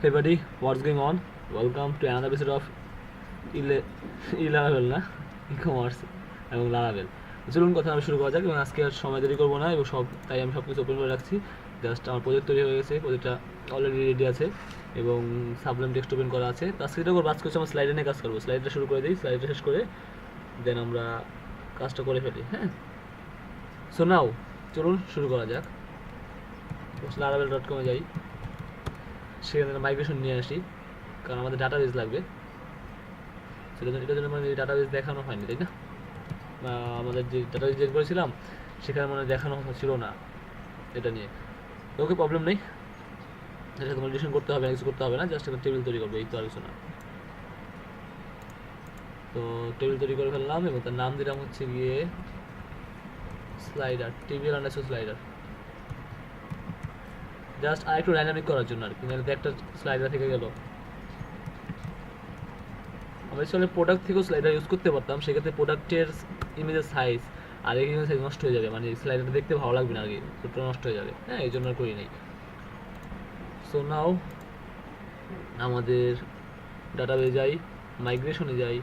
Hey buddy, what's going on? Welcome to another episode of laravel না ecommerce এবং laravel। চলুন কথা আমি শুরু করা যাক এবং আজকে আর সময় দেরি করবো না এবং তাই আমি সব কিছু ওপেন করে রাখছি। জাস্ট আমার প্রজেক্ট তৈরি হয়ে গেছে, প্রজেক্টটা অলরেডি রেডি আছে এবং সাবলাইম টেক্সট ওপেন করা আছে। তো আজকে যেটা করবো, আজকে হচ্ছে আমার স্লাইডে নিয়ে কাজ করবো। স্লাইডটা শুরু করে দিই, স্লাইডটা শেষ করে দেন আমরা কাজটা করে ফেলি। হ্যাঁ, সো নাও চলুন শুরু করা যাক। laravel.com-এ যাই, সেখানে মাইগ্রেশন নিয়ে আসি, কারণ আমাদের ডাটাবেস লাগবে। এটার জন্য মানে ডাটাবেস দেখানো হয়নি, তাই না? আমাদের যে ডাটাবেস জেন করেছিলাম সেখানে মানে দেখানো ছিল না এটা নিয়ে। ওকে, প্রবলেম নেই, এটা তোমার রিলেশন করতে হবে না, কিছু করতে হবে না, জাস্ট একটা টেবিল তৈরি করবো, এই তো আর কিছু না। তো টেবিল তৈরি করে ফেললাম এবং তার নাম দিলাম হচ্ছে গিয়ে slider, table underscore slider. Just আর একটু ডাইনামিক করার জন্য আর কি, নাহলে তো একটা স্লাইডার থেকে গেল। আমরা আসলে প্রোডাক্ট থেকেও স্লাইডার ইউজ করতে পারতাম, সেক্ষেত্রে প্রোডাক্টের ইমেজের সাইজ আর এই ইমেজের সাইজ নষ্ট হয়ে যাবে, মানে স্লাইডারটা দেখতে ভালো লাগবে না আর কি, ছোটো নষ্ট হয়ে যাবে। হ্যাঁ, এই জন্য আর করি নাই। সো নাও আমাদের ডাটাবেজে যাই, মাইগ্রেশনে যাই,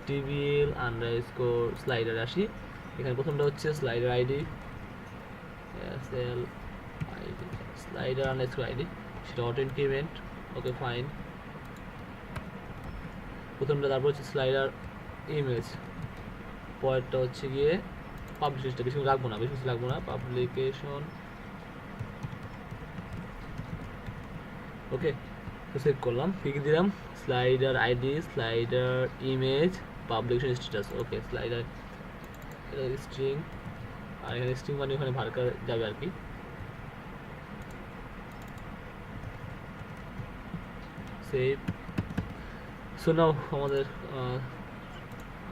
টিবিএল আন্ডারস্কোর স্লাইডার আসি। এখানে প্রথমটা হচ্ছে slider ID, slider underscore ID, সেটা অটো ইনক্রিমেন্ট। ওকে ফাইন, প্রথমটা। তারপর হচ্ছে স্লাইডার ইমেজ, পরেরটা হচ্ছে গিয়ে পাবলিশটা, বেশি রাখবো না, বেশি রাখবো না, পাবলিকেশন। ওকে, তো সেভ করলাম। কী কী দিলাম? Slider ID, slider image, publication status. Okay, slider string, আর এখানে স্ট্রিং মানে ওখানে ভার্কার যাবে আর কি। সেভ। সো নাও আমাদের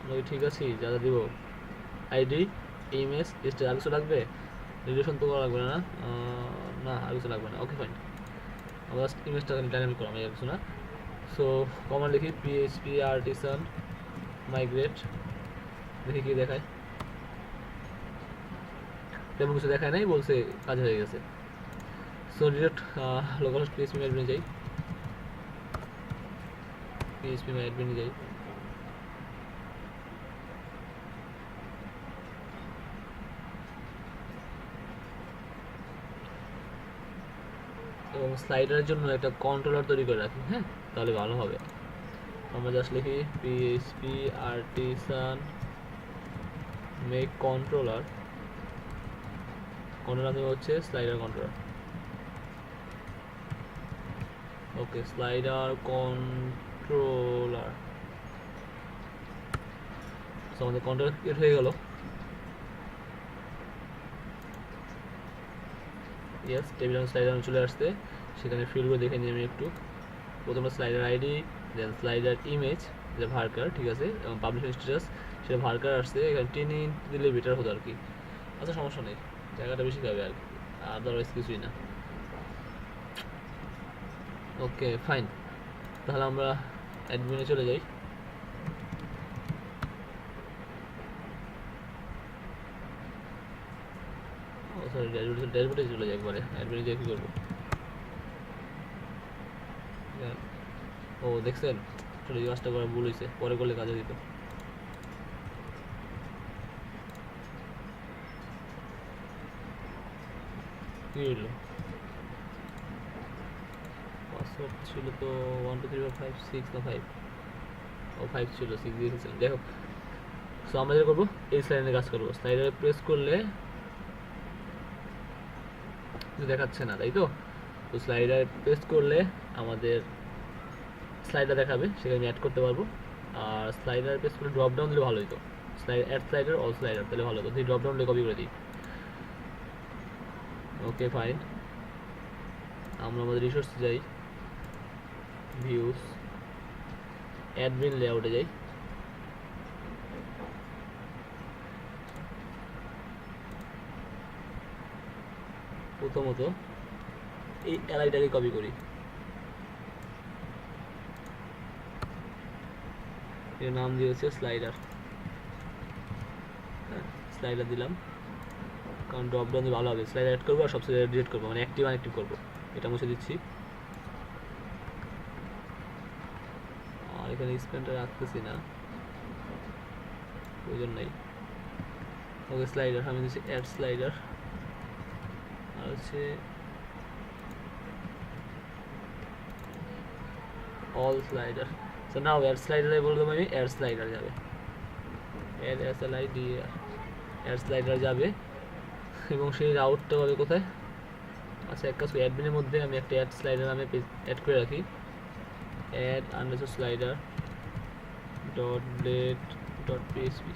আমরা ঠিক আছি, যা যা দিব আইডি, ইমেজ, স্টার, আর কিছু লাগবে? রিলেশন তো করা লাগবে না, না আর কিছু লাগবে না। ওকে ফাইন, আমরা ইমেজটা ডাইনামিক করলাম, আর কিছু না। সো কমান্ড লিখি পিএইচপি আর্টিসান মাইগ্রেট, দেখি কি দেখায়। তেমন কিছু দেখায় নাই, বলছে কাজ হয়ে গেছে। So direct local host PHP অ্যাডমিনে যাই, পিএইচপি অ্যাডমিনে যাই। এবং স্লাইডারের জন্য একটা কন্ট্রোলার তৈরি করে রাখি। হ্যাঁ, তাহলে ভালো হবে। আমরা জাস্ট লিখি PHP artisan make controller, controller নেবে হচ্ছে স্লাইডার কন্ট্রোলার। ওকে, স্লাইডার কন্ট্রোলার। আমাদের কন্ট্রোলার ক্রিয়েট হয়ে গেল। ইয়েস, টেবিল স্লাইডার চলে আসছে, সেখানে ফিল্ডগুলো দেখে নিই আমি একটু। প্রথমে স্লাইডার আইডি, দেন স্লাইডার ইমেজ, যে ভার্কার, ঠিক আছে, এবং পাবলিশার স্ট্যাটাস, সেটা ভার্কার আসছে। এখানে 10 ইঞ্চ দিলে বেটার হতো আর কি। আচ্ছা, সমস্যা নেই, জায়গাটা বেশি খাবে আর কি, আদারওয়াইজ কিছুই না। ওকে ফাইন, তাহলে আমরা অ্যাডমিনে চলে যাই। ও সরি, ড্যাশবোর্ডে চলে যাই একবারে। অ্যাডমিনে গিয়ে কী করবো? ও দেখছেন, আসলে এই কাজটা করা ভুল হয়েছে, পরে করলে কাজে দিত। কী হইলো? পাসওয়ার্ড ছিল তো 1 2 3 4 5 6 না 5? ও 5 ছিল, 6 দিয়ে দিয়েছিলাম, যাই হোক। সো আমরা যেটা করবো, এই স্লাইডে কাজ করবো। স্লাইডারে প্রেস করলে কিছু দেখাচ্ছে না, তাই তো? তো স্লাইডারে প্রেস করলে আমাদের স্লাইডার দেখাবে, সেখানে আমি অ্যাড করতে পারবো। আর স্লাইডার প্রেস করলে ড্রপ ডাউন দিলে ভালো হতো, অ্যাড স্লাইডার, অল স্লাইডার, তাহলে ভালো হতো। সেই ড্রপ ডাউন কপি করে দিই। ওকে ফাইন, আমরা আমাদের রিসোর্সে যাই, ভিউস, অ্যাডমিন লেআউটে যাই। প্রথমত এই এলআইটাকে কপি করি, এর নাম দিয়েছে স্লাইডার। হ্যাঁ, স্লাইডার দিলাম, কারণ ড্রপ ডাউন ভালো হবে। স্লাইডার অ্যাড করবো আর সব স্লাইডার ডিলিট করবো, মানে অ্যাক্টিভ আনঅ্যাক্টিভ করবো। এটা মুছে দিচ্ছি। এখানে স্পেনটা রাখতেছি না, প্রয়োজন নেই। ওকে, স্লাইডার আমি দিচ্ছি অ্যাড স্লাইডার, আর হচ্ছে all slider. So now add স্লাইডারে বললাম আমি অ্যাড স্লাইডার যাবে, অ্যাড SLIDR, অ্যাড স্লাইডার যাবে। এবং সেই রাউটটা হবে কোথায়? আচ্ছা, এক কাজ করি, অ্যাডমিনের মধ্যে আমি একটা অ্যাড স্লাইডার নামে অ্যাড করে রাখি, add underscore slider dot blade dot PHP.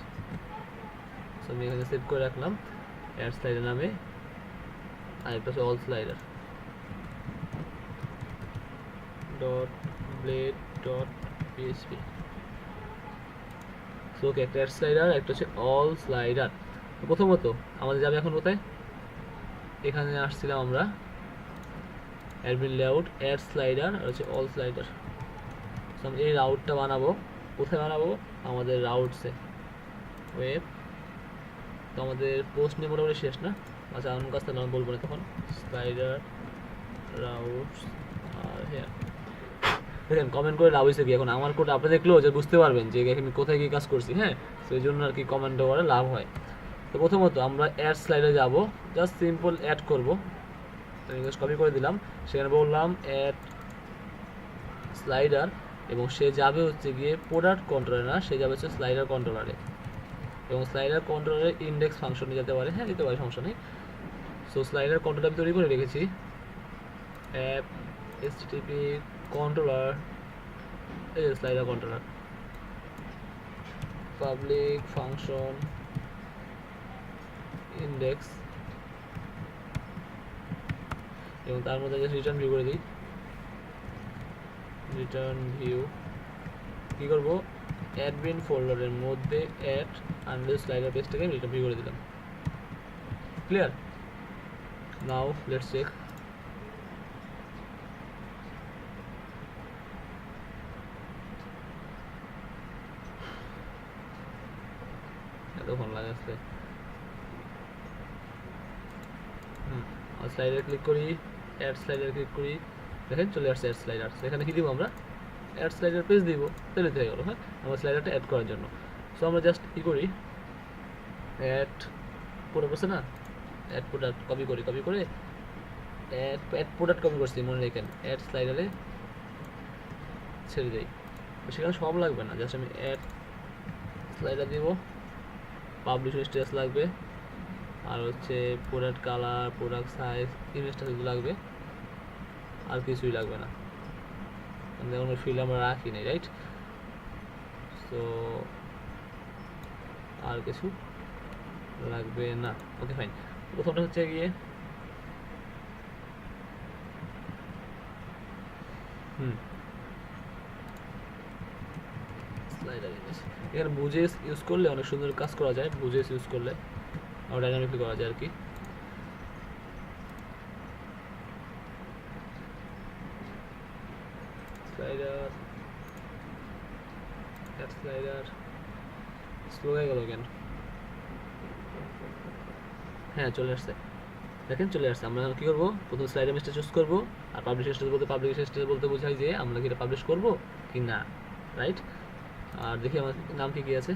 So আমি এখানে সেভ করে রাখলাম অ্যাড স্লাইডার নামে, আর একটা হচ্ছে all slider dot blade dot PHP. So okay, একটা অ্যাড স্লাইডার, একটা হচ্ছে অল স্লাইডার। প্রথমত আমাদের যাবে এখন কোথায়? এখানে আসছিলাম আমরা, অ্যাডমিন লেআউট, অ্যাড স্লাইডার আর হচ্ছে অল স্লাইডার। সো আমি এই রাউটটা বানাবো, কোথায় বানাবো? আমাদের রাউটসে, ওয়েব। তো আমাদের পোস্ট নিয়ে মোটামুটি শেষ না? আচ্ছা, আমার কাছে নাম বলবো না তখন, স্লাইডার রাউটস। আর হ্যাঁ, দেখেন কমেন্ট করে লাভ হয়েছে কি, এখন আমার কোড আপনি দেখলেও যে বুঝতে পারবেন যে আমি কোথায় কী কাজ করছি। হ্যাঁ, সেই জন্য আর কি কমেন্ট করে লাভ হয়। তো প্রথমত আমরা অ্যাড স্লাইডারে যাব, জাস্ট সিম্পল অ্যাড করবো, জাস্ট কপি করে দিলাম, সেখানে বললাম অ্যাড স্লাইডার, এবং সে যাবে হচ্ছে গিয়ে প্রোডাক্ট কন্ট্রোলারে না, সে যাবে হচ্ছে স্লাইডার কন্ট্রোলারে, এবং স্লাইডার কন্ট্রোলারে ইন্ডেক্স ফাংশনে যেতে পারে। হ্যাঁ, যেতে পারে, সমস্যা নেই। সো স্লাইডার কন্ট্রোলার আমি তৈরি করে রেখেছি, অ্যাপ HTTP কন্ট্রোলার, এই slider controller public function index, এবং তার মধ্যে জাস্ট রিটার্ন ভিউ করে দিই, রিটার্ন ভিউ কী করবো? অ্যাডমিন ফোল্ডারের মধ্যে অ্যাড আন্ডার স্লাইডার পেজটাকে রিটার্ন ভিউ করে দিলাম। ক্লিয়ার? Now let's check. এতক্ষণ লাগে আসতে। স্লাইডার ক্লিক করি, অ্যাড স্লাইডার ক্লিক করি, দেখেন চলে আসছে অ্যাড স্লাইডার। এখানে কি দিব আমরা? অ্যাড স্লাইডার পেজ দিব, তাহলে হয়ে গেল। হ্যাঁ, আমার স্লাইডারটা অ্যাড করার জন্য। সো আমরা জাস্ট কী করি, অ্যাড প্রোডাক্ট আছে না, অ্যাড প্রোডাক্ট কপি করি, কপি করে অ্যাড প্রোডাক্ট কপি করছি, মনে রেখেন অ্যাড স্লাইডারে ছেড়ে দেই। সেখানে সব লাগবে না, জাস্ট আমি অ্যাড স্লাইডার দিব, পাবলিশার স্ট্যাটাস লাগবে, আর হচ্ছে প্রোডাক্ট কালার, প্রোডাক্ট সাইজ, ইমেজটা শুধু লাগবে, আর কিছুই লাগবে না। যেমন ফিল্ড আমরা রাখি নাই, রাইট? সো আর কিছু লাগবে না। Okay, fine. প্রথমটা হচ্ছে গিয়ে স্লাইডার ইমেজ। এখানে বুজেস ইউজ করলে অনেক সুন্দর কাজ করা যায়, বুজেস ইউজ করলে আর ডাইনামিকলি করা যায় আর কি। স্লাইডার, অ্যাড স্লাইডার, স্লো হয়ে গেল কেন? হ্যাঁ, চলে আসছে, দেখেন চলে আসছে। আমরা কী করবো? প্রথম স্লাইডার ইমেজটা চুজ করবো, আর পাবলিশ স্ট্যাটাস বলতে, পাবলিশ স্ট্যাটাস বলতে বোঝায় যে আমরা কি এটা পাবলিশ করবো কি না, রাইট? আর দেখি আমার নাম কি আছে,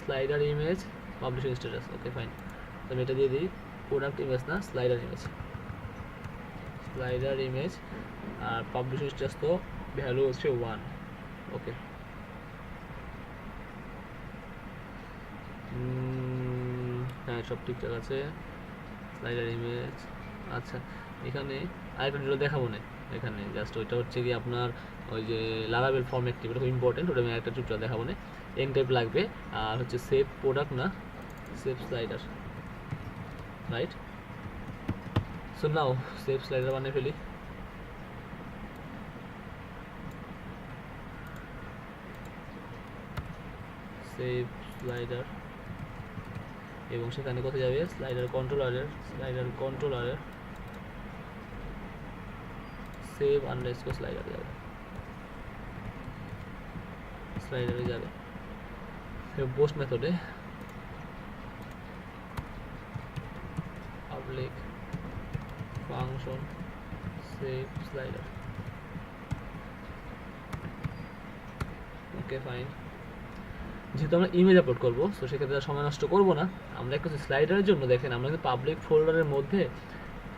স্লাইডার ইমেজ পাবলিশিং স্ট্যাটাস। ওকে, ফাইন। তো আমি এটা দিয়ে দিই, প্রোডাক্ট ইমেজ না, স্লাইডার ইমেজ, স্লাইডার ইমেজ। আর পাবলিশিং স্ট্যাটাস তো ভ্যালু হচ্ছে 1। ওকে, হ্যাঁ সব ঠিকঠাক আছে। স্লাইডার ইমেজ, আচ্ছা এখানে আরেকটা ডিটেল দেখাবো না, এখানে জাস্ট ওইটা হচ্ছে কি আপনার ওই যে লারাবেল ফরম্যাট টিপ, এটা খুব ইম্পর্টেন্ট, ওটা আমি একটা টিউটোরিয়াল দেখাবো না। এন টাইপ লাগবে, আর হচ্ছে সেভ প্রোডাক্ট না, save slider, right? So now save slider বানিয়ে ফেলি। সেভ স্লাইডার, এবং সেখানে কোথায় যাবে? স্লাইডার কন্ট্রোলারের, স্লাইডার কন্ট্রোলারের সেভ আন্ডারস্কোর স্লাইডার যাবে, স্লাইডারে যাবে। পোস্ট মেথডে public function save slider, okay fine. যেহেতু আমরা ইমেজ আপলোড করবো, সো সেক্ষেত্রে সময় নষ্ট করবো না। আমরা একটা স্লাইডারের জন্য দেখেন আমরা কিন্তু পাবলিক ফোল্ডারের মধ্যে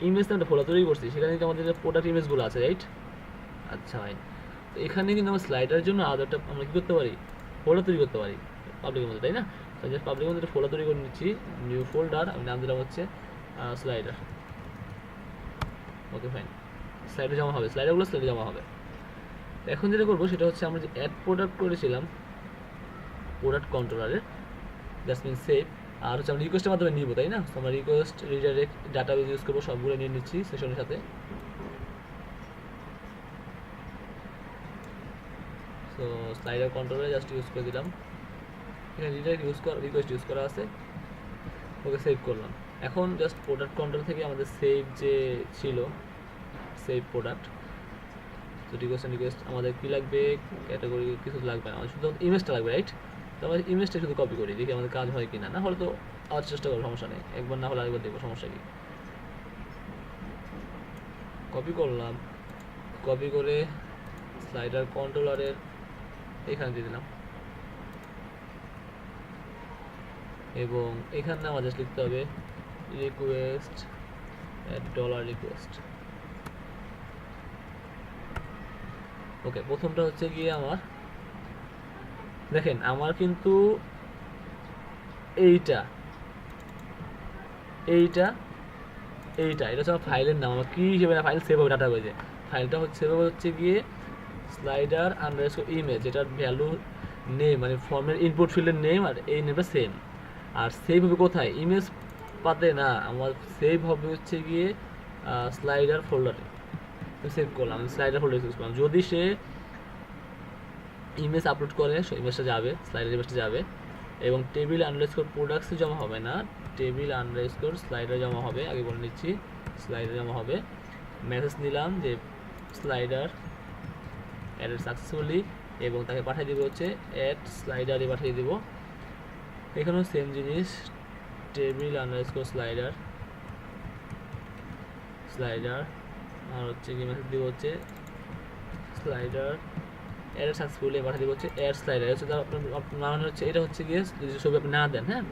ইমেজ একটা ফোল্ডার তৈরি করছি, সেখানে কিন্তু আমাদের প্রোডাক্ট ইমেজগুলো আছে, রাইট? আচ্ছা ভাই, তো এখানে কিন্তু আমরা স্লাইডারের জন্য আলাদা একটা আমরা কী করতে পারি, ফোল্ডার তৈরি করতে পারি পাবলিকের মধ্যে, তাই না? তো জাস্ট পাবলিকের মধ্যে একটা ফোল্ডার তৈরি করে নিচ্ছি, নিউ ফোল্ডার, আমি নাম দিলাম হচ্ছে স্লাইডার। ওকে ফাইন, স্লাইডে জমা হবে, স্লাইডারগুলো স্লাইডে জমা হবে। এখন যেটা করবো সেটা হচ্ছে আমরা যে অ্যাড প্রোডাক্ট করেছিলাম প্রোডাক্ট কন্ট্রোলারের, দ্যাটস মিন সেভ, আর হচ্ছে আমরা রিকোয়েস্টের মাধ্যমে নিব, তাই না? তো আমরা রিকোয়েস্ট রিডাইরেক্ট ডাটাবেজ ইউজ করবো, সবগুলো নিয়ে নিচ্ছি সেশনের সাথে। সো স্লাইডার কন্ট্রোলারে জাস্ট ইউজ করে দিলাম, এখানে রিডাইরেক্ট রিকোয়েস্ট ইউজ করা আছে। ওকে সেভ করলাম। এখন জাস্ট প্রোডাক্ট কন্ট্রোল থেকে আমাদের সেভ যে ছিল, সেভ প্রোডাক্ট, তো রিকোয়েস্ট আমাদের কী লাগবে, ক্যাটাগরি কিছু লাগবে না, আমাদের শুধু ইমেজটা লাগবে, রাইট? তো আমরা ইমেজটা শুধু কপি করি, দেখি আমাদের কাজ হয় কি না, না হলে তো আবার চেষ্টা করবো, সমস্যা নেই, একবার না হলে আরেকবার দেখবো, সমস্যা কি। কপি করলাম, কপি করে স্লাইডার কন্ট্রোলারের এখানে দিয়ে দিলাম, এবং এখানে আমাদের লিখতে হবে রিকোয়েস্ট $রিকোয়েস্ট। ওকে, প্রথমটা হচ্ছে গিয়ে আমার, দেখেন আমার কিন্তু এইটা এইটা এইটা এটা হচ্ছে আমার ফাইলের নাম, আমার কী হিসেবে না ফাইল সেভ হবে ডাটাবেজে, ফাইলটা হচ্ছে সেভ হচ্ছে গিয়ে স্লাইডার আন্ডারস্কোর ইমেজ, এটার ভ্যালু নেম মানে ফর্মের ইনপুট ফিল্ডের নেম, আর এই নেমটা সেম। আর সেভ হবে কোথায়, ইমেজ পাতে না, আমার সেভ হবে হচ্ছে গিয়ে স্লাইডার ফোল্ডারে। সেভ করলাম, আমি স্লাইডার ফোল্ডারে ইউজ করলাম, যদি সে ইমেজ আপলোড করে ইমেজটা যাবে, স্লাইডার ইমেজটা যাবে, এবং টেবিল আন্ডারস্কোর প্রোডাক্টসে জমা হবে না, টেবিল আন্ডারস্কোর স্লাইডার জমা হবে, আগে বলে নিচ্ছি, স্লাইডার জমা হবে। মেসেজ নিলাম যে স্লাইডার অ্যাডেড সাকসেসফুলি, এবং তাকে পাঠিয়ে দেবো হচ্ছে অ্যাড স্লাইডারে পাঠিয়ে দেবো। এখানেও সেম জিনিস, টেবিল আন্ডারস্কোর স্লাইডার আর হচ্ছে কি মেসেজ দেবো হচ্ছে স্লাইডার অ্যাড সাকসেসফুলি, পাঠিয়ে দেবো হচ্ছে অ্যাড স্লাইডার, হচ্ছে আপনার মানে হচ্ছে এটা হচ্ছে গিয়ে যদি ছবি আপনি না দেন, হ্যাঁ।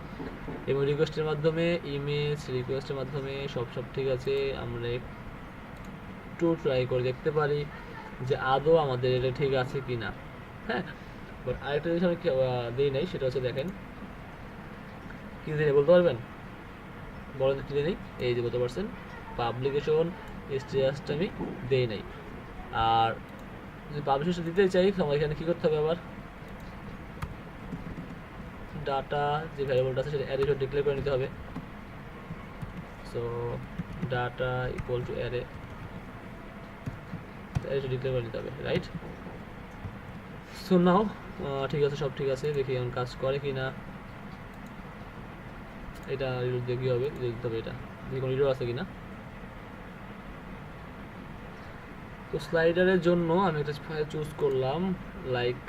এবং রিকোয়েস্টের মাধ্যমে ইমেজ, রিকোয়েস্টের মাধ্যমে সব ঠিক আছে, আমরা একটু ট্রাই করে দেখতে পারি যে আদৌ আমাদের এটা ঠিক আছে কি না, হ্যাঁ। বাট আরেকটা জিনিস আমি দিই নাই, সেটা হচ্ছে দেখেন কী দিই বলতে পারবেন, বলেন কী দিই নেই, এই যে বলতে পারছেন পাবলিকেশন স্ট্যাটাসটা আমি দেই নাই। আর যদি পাবলিকেশন দিতে চাই আমার এখানে কী করতে হবে, আবার ডাটা যে ভ্যারিয়েবলটা আছে সেটা অ্যারে হিসেবে ডিক্লেয়ার করে নিতে হবে। So data equal to array declare করে নিতে হবে, রাইট? সো নাও ঠিক আছে, সব ঠিক আছে, দেখি এখন কাজ করে কি না। এটা রিলোড দিয়ে কী হবে, দিতে হবে এটা, দেখি কোনো রিলোড আছে কি না। তো স্লাইডারের জন্য আমি একটা ফাইল চুজ করলাম, লাইক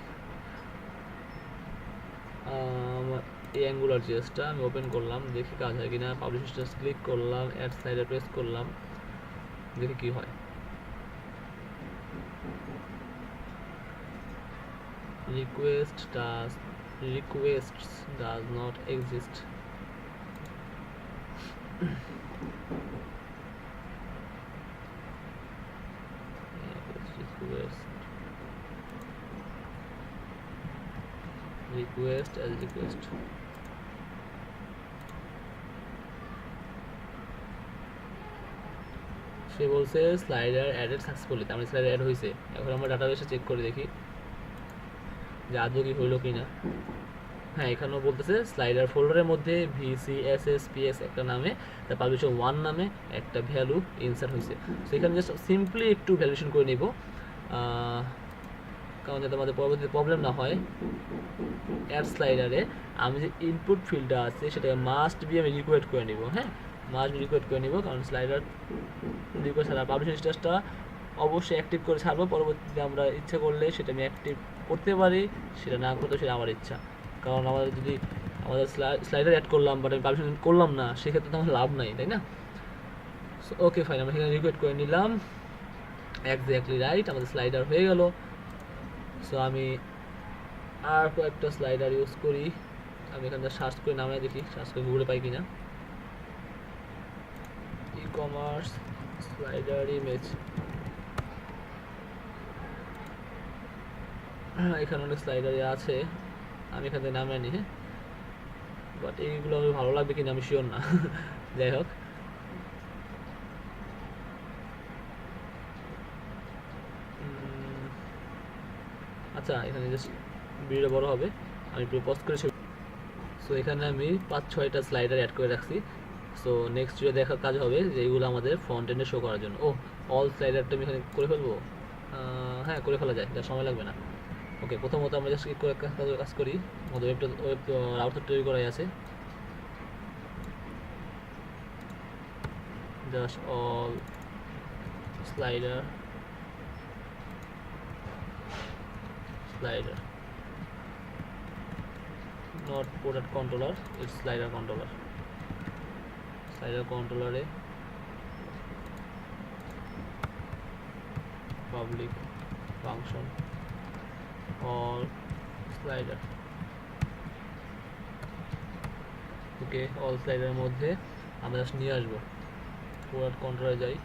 এই অ্যাঙ্গুলার জিএসটা আমি ওপেন করলাম, দেখি কাজ হয় কিনা, পাবলিশ স্ট্যাটাস ক্লিক করলাম, অ্যাড স্লাইডার প্রেস করলাম, দেখি কি হয়। requests does not exist. request as request, সে বলছে স্লাইডার অ্যাডেড সাকসেসফুলি, তার মানে স্লাইডার অ্যাড হয়েছে। এখন আমরা ডাটাবেসে চেক করে দেখি যে আদৌ কি হইলো কি না। হ্যাঁ, এখানেও বলতেছে স্লাইডার ফোল্ডারের মধ্যে VCSSPS একটা নামে, তার পাবলিশার 1 নামে একটা ভ্যালু ইনসার্ট হয়েছে। সো এখানে জাস্ট সিম্পলি একটু ভ্যালুয়েশন করে নিব, কারণ যাতে আমাদের পরবর্তীতে প্রবলেম না হয়। অ্যাড স্লাইডারে আমি যে ইনপুট ফিল্ডটা আছে সেটাকে মাস্ট বি আমি রিকোয়েস্ট করে নিব, হ্যাঁ, মাস্ট বি রিকোয়েস্ট করে নিব, কারণ স্লাইডার রিকোয়েস্ট ছাড়া পাবলিশার স্ট্যাটাসটা অবশ্যই অ্যাক্টিভ করে ছাড়বো, পরবর্তীতে আমরা ইচ্ছা করলে সেটা আমি অ্যাক্টিভ করতে পারি, সেটা না করতে সেটা আমার ইচ্ছা। কারণ আমাদের যদি আমাদের স্লাইডার অ্যাড করলাম বাট আমি পাবলিশন করলাম না, সেক্ষেত্রে তো আমার লাভ নাই, তাই না? সো ওকে ফাইন, আমরা এখানে রিকোয়েস্ট করে নিলাম, এক্স্যাক্টলি রাইট, আমাদের স্লাইডার হয়ে গেল। সো আমি আর কয়েকটা স্লাইডার ইউজ করি। আমি এখানে সার্চ করে নামে দেখি, সার্চ করে গুগলে পাই কিনা। ই-কমার্স স্লাইডার ইমেজ, এখানে অনেক স্লাইডার আছে, আমি এখান থেকে নামে আনি। হ্যাঁ, বাট এইগুলো আমি ভালো লাগবে কিনা আমি শিওর না। যাই হোক, আচ্ছা এখানে জাস্ট ভিডিও বড় হবে, আমি পুরো পজ করে। সো এখানে আমি 5-6টা স্লাইডার অ্যাড করে রাখছি। সো নেক্সট ভিডিও দেখার কাজ হবে যে এইগুলো আমাদের ফ্রন্ট এন্ডে শো করার জন্য। ও, অল স্লাইডারটা আমি এখানে করে ফেলবো। হ্যাঁ, করে ফেলা যায়, সময় লাগবে না। ওকে, প্রথমত আমরা জাস্ট করে কাজ করি। আমাদের ওয়েব রাউটার তৈরি করাই আছে। Just all slider not product controller, it's slider controller. Slider controller A public function all slider. Okay, all slider মধ্যে আমরা জাস্ট নিয়ে আসবো। প্রোডাক্ট কন্ট্রোলে যাই,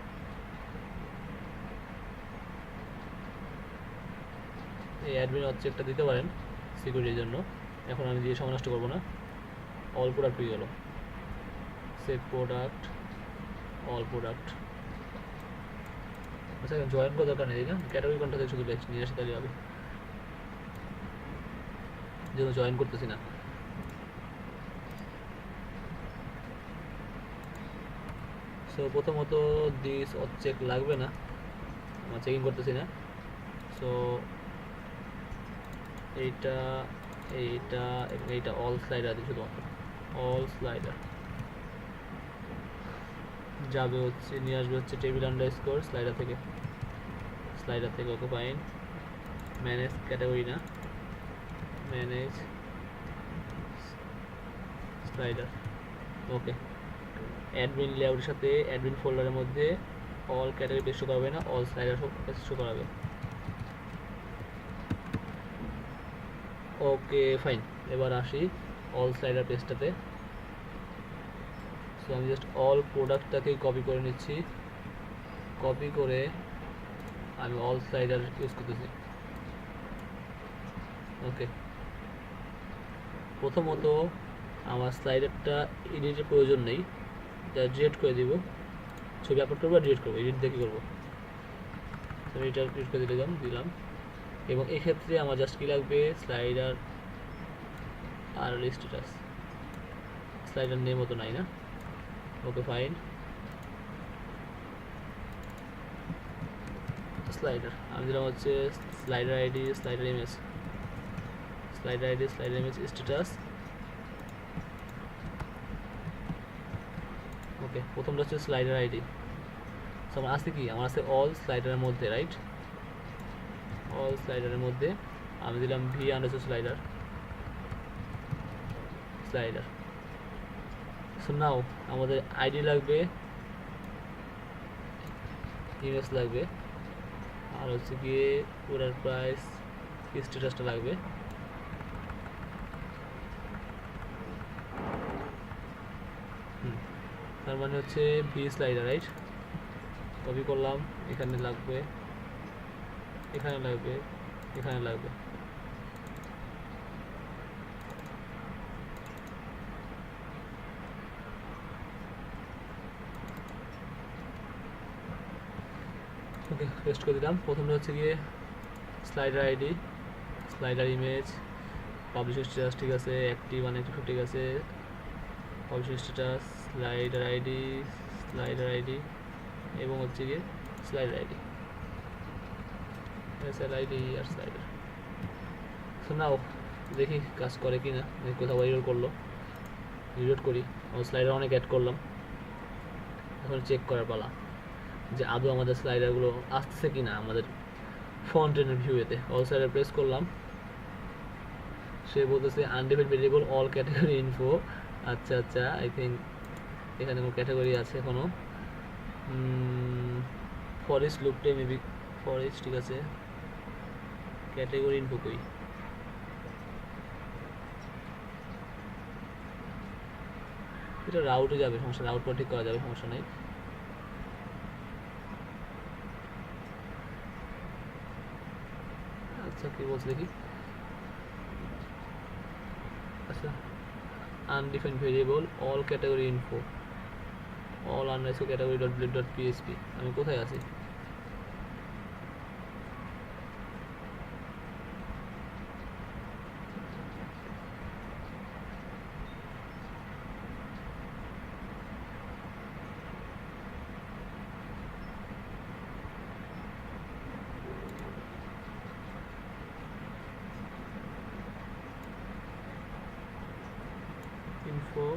এই অ্যাডমিন অবজেক্টটা দিতে পারেন সিকিউরিটির জন্য। এখন আমি দিয়ে সময় নষ্ট করবো না। অল প্রোডাক্ট হয়ে গেল, সেভ প্রোডাক্ট, অল প্রোডাক্ট। আচ্ছা, জয়েন করার দরকার নেই না, ক্যাটাগরি কন্ট্রোলে শুধু বেস্ট নিয়ে আসে তাহলে হবে, যেহেতু জয়েন করতেছি না। সো প্রথমত দিস অবজেক্ট লাগবে না, আমার চেকিং করতেছি না। সো এইটা এইটা এইটা অল স্লাইডার দিই, শুধুমাত্র অল স্লাইডার যাবে হচ্ছে, নিয়ে আসবে হচ্ছে টেবিল আন্ডারস্কোর স্লাইডার থেকে। ওকে ফাইন, ম্যানেজ ক্যাটাগরি না, ম্যানেজ স্লাইডার। ওকে, অ্যাডমিন লেআউটের সাথে অ্যাডমিন ফোল্ডারের মধ্যে অল ক্যাটাগরি পেজ শো করাবে না, অল স্লাইডার শো করাবে। ওকে ফাইন, এবার আসি অল স্লাইডার পেজটাতে। সো আমি জাস্ট অল প্রোডাক্টটাকেই কপি করে নিচ্ছি, কপি করে আমি অল স্লাইডার ইউজ করতেছি। ওকে, প্রথমত আমার স্লাইডারটা এডিটের প্রয়োজন নেই, যা ডিলিট করে দিব। ছবি আপলোড করবো আর ডিলিট করবো, এডিট দিয়ে কী করবো, এটা ডিলিট করে দিলাম। এবং এক্ষেত্রে আমার জাস্ট কী লাগবে, স্লাইডার আর স্ট্যাটাস, স্লাইডার নেম মতো নাই না। ওকে ফাইন, স্লাইডার আমি দিলাম হচ্ছে slider ID, slider image status. Okay, প্রথমটা হচ্ছে স্লাইডার আইডি। সো আমার আছে কি, আমার আছে অল স্লাইডারের মধ্যে, রাইট? অল স্লাইডারের মধ্যে আমি দিলাম ভি আন্ডারস্কোর স্লাইডার। সো নাও আমাদের আইডি লাগবে, ইমেজ লাগবে, আর হচ্ছে গিয়ে পুরার প্রাইস, স্ট্যাটাসটা লাগবে। তার মানে হচ্ছে ভি স্লাইডার, রাইট? কপি করলাম, এখানে লাগবে, এখানে লাগবে, এখানে লাগবে। ওকে, পেস্ট করে দিলাম। প্রথমটা হচ্ছে গিয়ে slider ID, slider image, publish status, ঠিক আছে, অ্যাক্টিভ আনঅ্যাক্টিভ ঠিক আছে, পাবলিশ স্ট্যাটাস, স্লাইডার আইডি এবং হচ্ছে গিয়ে স্লাইডার আইডি, আইডি আর স্লাইডার। সো নাও দেখি কাজ করে কি না, কোথাও রিলোড করলো, রিলোড করি। আমার স্লাইডার অনেক অ্যাড করলাম, এখন চেক করার পালা যে আদৌ আমাদের স্লাইডারগুলো আসতেছে কি না আমাদের ফ্রন্ট এন্ডের ভিউতে। অল স্লাইডার প্রেস করলাম, সে বলতেছে undefined variable all category info. আচ্ছা, আই থিঙ্ক এখানে কোনো ক্যাটাগরি আছে এখনো। ফরেস্ট লুপটে মেবি ফরেস্ট, ঠিক আছে, ক্যাটাগরি ইনফো কই, এটা রাউটে যাবে, সমস্যা রাউট ঠিক করা যাবে, সমস্যা নেই। আচ্ছা কি বলছে দেখি, আচ্ছা undefined variable all category info all underscore category dot blade dot PSP. আমি কোথায় আছি? ইনফো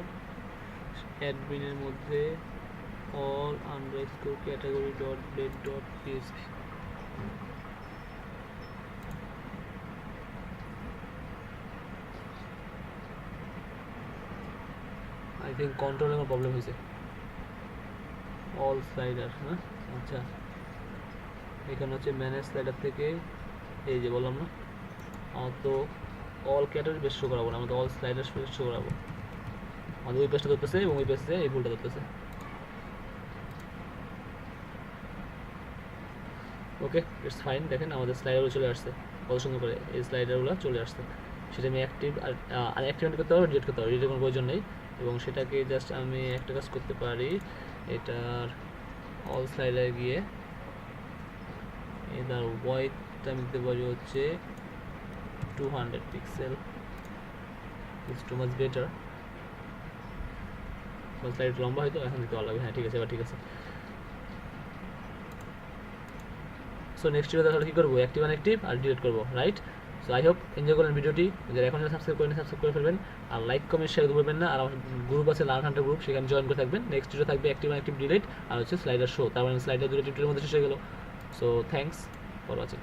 অ্যাডমিনের মধ্যে all underscore category dot blade dot PSP. I think কন্ট্রোলে কোনো প্রবলেম হয়েছে। অল স্লাইডার, হ্যাঁ আচ্ছা এখানে হচ্ছে ম্যানেজ স্লাইডার থেকে এই যে বললাম না, তো অল ক্যাটাগরি বেশ শো করাবো না, আমরা তো অল স্লাইডার বেশ শো করাবো। আমাদের ওই পেজটা ধরতেছে এবং ওই পেজে এই ভুলটা ধরতেছে। Okay it's fine. দেখেন আমাদের স্লাইডারগুলো চলে আসছে কত সুন্দর করে, এই স্লাইডারগুলো চলে আসছে। সেটা আমি অ্যাক্টিভ আর অ্যাক্টিভেট করতে পারবো, ডিলিট করতে পারবো, ডিলিটের কোনো প্রয়োজন নেই। এবং সেটাকে জাস্ট আমি একটা কাজ করতে পারি, এটার অল স্লাইডারে গিয়ে এটার ওয়াইডটা আমি দিতে পারি হচ্ছে 200 pixel, it's too much better. Slide লম্বা হয়তো এখন দিতে ভালো লাগবে, হ্যাঁ ঠিক আছে এবার ঠিক আছে। সো নেক্সট ভিডিওতে তাহলে কী করবো, অ্যাক্টিভ আনঅ্যাক্টিভ আর ডিলিট করবো, right? So I hope enjoy করলেন ভিডিওটি। যারা এখন সাবস্ক্রাইব করেন সাবস্ক্রাইব করে ফেলবেন, আর লাইক কমেন্ট শেয়ার করবেন না। আর আমার গ্রুপ আছে লার্ন হান্টার গ্রুপ, সেখানে জয়েন করে থাকবেন। নেক্সট ভিডিও থাকবে অ্যাক্টিভ আনঅ্যাক্টিভ ডিলিট আর হচ্ছে স্লাইডার শো। তার মানে স্লাইডার দুটো টিউটোরিয়ালের মধ্যে শেষ হয়ে গেল। So thanks for watching.